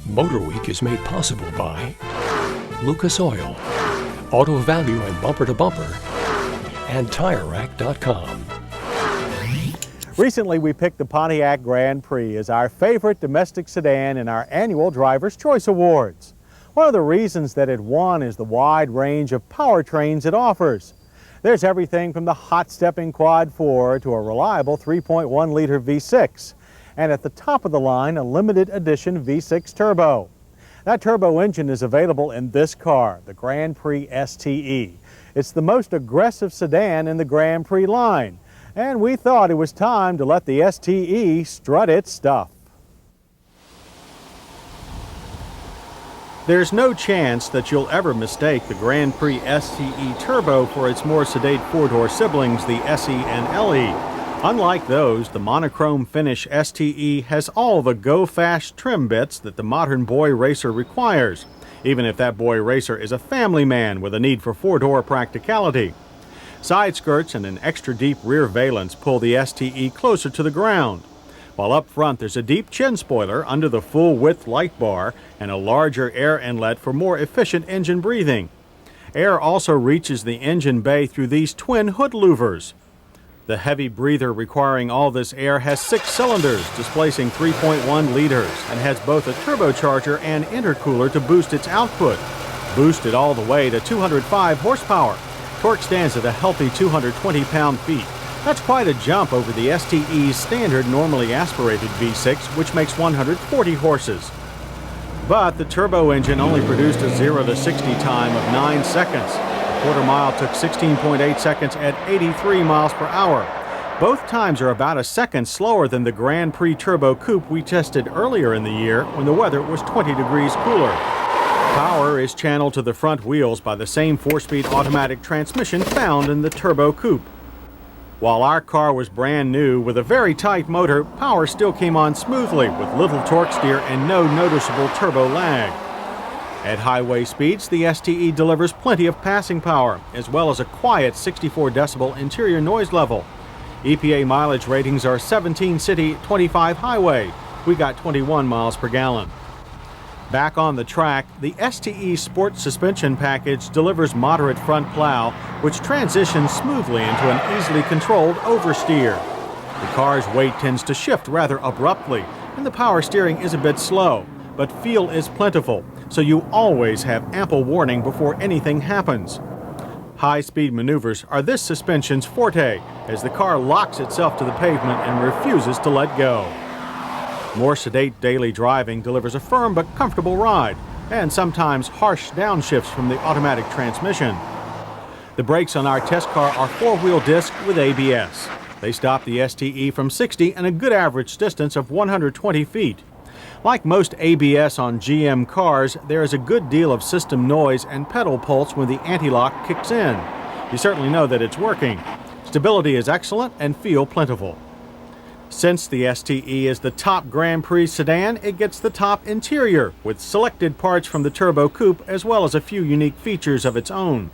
MotorWeek is made possible by Lucas Oil, Auto Value and Bumper to Bumper, and TireRack.com. Recently, we picked the Pontiac Grand Prix as our favorite domestic sedan in our annual Driver's Choice Awards. One of the reasons that it won is the wide range of powertrains it offers. There's everything from the hot-stepping Quad 4 to a reliable 3.1-liter V6. And at the top of the line, a limited edition V6 turbo. That turbo engine is available in this car, the Grand Prix STE. It's the most aggressive sedan in the Grand Prix line, and we thought it was time to let the STE strut its stuff. There's no chance that you'll ever mistake the Grand Prix STE turbo for its more sedate four-door siblings, the SE and LE. Unlike those, the monochrome finish STE has all the go-fast trim bits that the modern boy racer requires, even if that boy racer is a family man with a need for four-door practicality. Side skirts and an extra deep rear valance pull the STE closer to the ground, while up front there's a deep chin spoiler under the full-width light bar and a larger air inlet for more efficient engine breathing. Air also reaches the engine bay through these twin hood louvers. The heavy breather requiring all this air has 6 cylinders, displacing 3.1 liters, and has both a turbocharger and intercooler to boost its output. Boosted all the way to 205 horsepower. Torque stands at a healthy 220 pound-feet. That's quite a jump over the STE's standard normally aspirated V6, which makes 140 horses. But the turbo engine only produced a 0 to 60 time of 9 seconds. Quarter mile took 16.8 seconds at 83 miles per hour. Both times are about a second slower than the Grand Prix Turbo Coupe we tested earlier in the year when the weather was 20 degrees cooler. Power is channeled to the front wheels by the same 4-speed automatic transmission found in the Turbo Coupe. While our car was brand new with a very tight motor, power still came on smoothly with little torque steer and no noticeable turbo lag. At highway speeds, the STE delivers plenty of passing power, as well as a quiet 64 decibel interior noise level. EPA mileage ratings are 17 city, 25 highway. We got 21 miles per gallon. Back on the track, the STE Sport Suspension Package delivers moderate front plow, which transitions smoothly into an easily controlled oversteer. The car's weight tends to shift rather abruptly, and the power steering is a bit slow, but feel is plentiful, so you always have ample warning before anything happens. High-speed maneuvers are this suspension's forte, as the car locks itself to the pavement and refuses to let go. More sedate daily driving delivers a firm but comfortable ride, and sometimes harsh downshifts from the automatic transmission. The brakes on our test car are 4-wheel disc with ABS. They stop the STE from 60 and a good average distance of 120 feet. Like most ABS on GM cars, there is a good deal of system noise and pedal pulse when the anti-lock kicks in. You certainly know that it's working. Stability is excellent and feel plentiful. Since the STE is the top Grand Prix sedan, it gets the top interior, with selected parts from the Turbo Coupe as well as a few unique features of its own.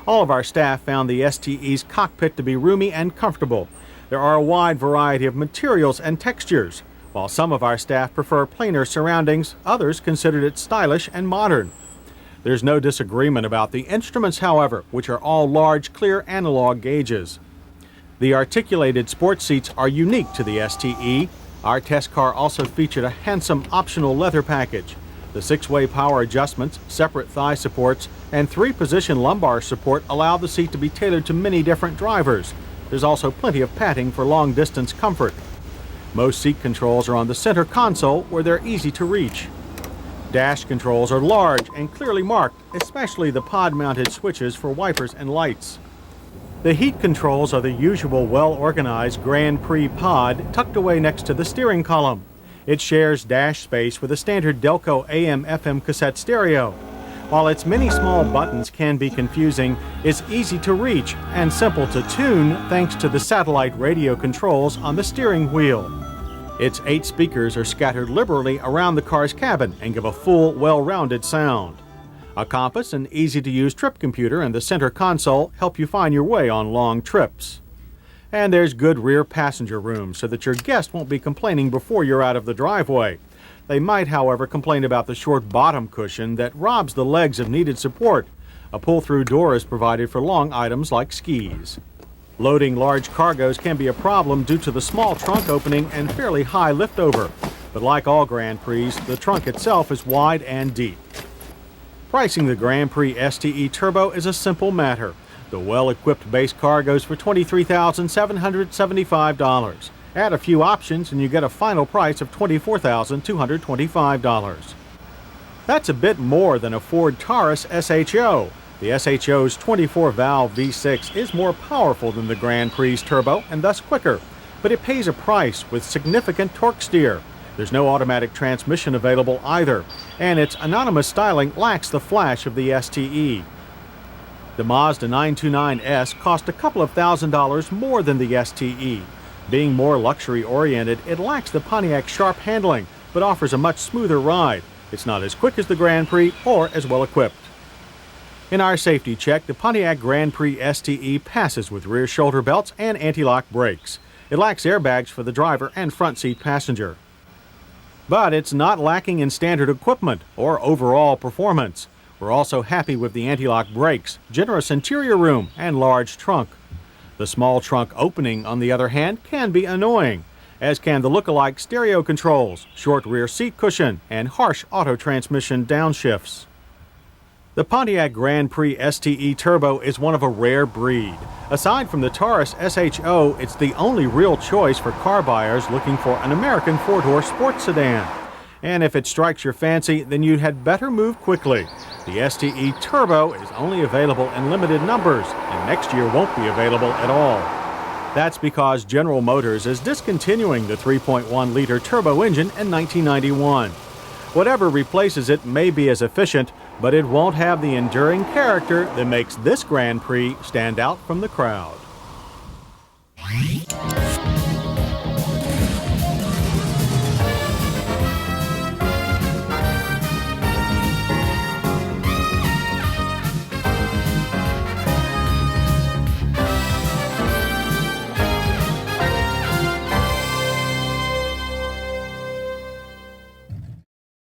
All of our staff found the STE's cockpit to be roomy and comfortable. There are a wide variety of materials and textures. While some of our staff prefer plainer surroundings, others considered it stylish and modern. There's no disagreement about the instruments, however, which are all large, clear analog gauges. The articulated sports seats are unique to the STE. Our test car also featured a handsome optional leather package. The 6-way power adjustments, separate thigh supports, and 3-position lumbar support allow the seat to be tailored to many different drivers. There's also plenty of padding for long-distance comfort. Most seat controls are on the center console where they're easy to reach. Dash controls are large and clearly marked, especially the pod-mounted switches for wipers and lights. The heat controls are the usual well-organized Grand Prix pod tucked away next to the steering column. It shares dash space with a standard Delco AM/FM cassette stereo. While its many small buttons can be confusing, it's easy to reach and simple to tune thanks to the satellite radio controls on the steering wheel. Its 8 speakers are scattered liberally around the car's cabin and give a full, well-rounded sound. A compass and easy-to-use trip computer in the center console help you find your way on long trips. And there's good rear passenger room so that your guest won't be complaining before you're out of the driveway. They might, however, complain about the short bottom cushion that robs the legs of needed support. A pull-through door is provided for long items like skis. Loading large cargoes can be a problem due to the small trunk opening and fairly high liftover. But like all Grand Prix, the trunk itself is wide and deep. Pricing the Grand Prix STE Turbo is a simple matter. The well-equipped base car goes for $23,775. Add a few options and you get a final price of $24,225. That's a bit more than a Ford Taurus SHO. The SHO's 24-valve V6 is more powerful than the Grand Prix Turbo and thus quicker, but it pays a price with significant torque steer. There's no automatic transmission available either, and its anonymous styling lacks the flash of the STE. The Mazda 929S cost a couple of $1,000s more than the STE. Being more luxury-oriented, it lacks the Pontiac sharp handling, but offers a much smoother ride. It's not as quick as the Grand Prix or as well equipped. In our safety check, the Pontiac Grand Prix STE passes with rear shoulder belts and anti-lock brakes. It lacks airbags for the driver and front seat passenger. But it's not lacking in standard equipment or overall performance. We're also happy with the anti-lock brakes, generous interior room, and large trunk. The small trunk opening, on the other hand, can be annoying, as can the look-alike stereo controls, short rear seat cushion, and harsh auto transmission downshifts. The Pontiac Grand Prix STE Turbo is one of a rare breed. Aside from the Taurus SHO, it's the only real choice for car buyers looking for an American four-door sports sedan. And if it strikes your fancy, then you had better move quickly. The STE Turbo is only available in limited numbers, and next year won't be available at all. That's because General Motors is discontinuing the 3.1-liter turbo engine in 1991. Whatever replaces it may be as efficient, but it won't have the enduring character that makes this Grand Prix stand out from the crowd.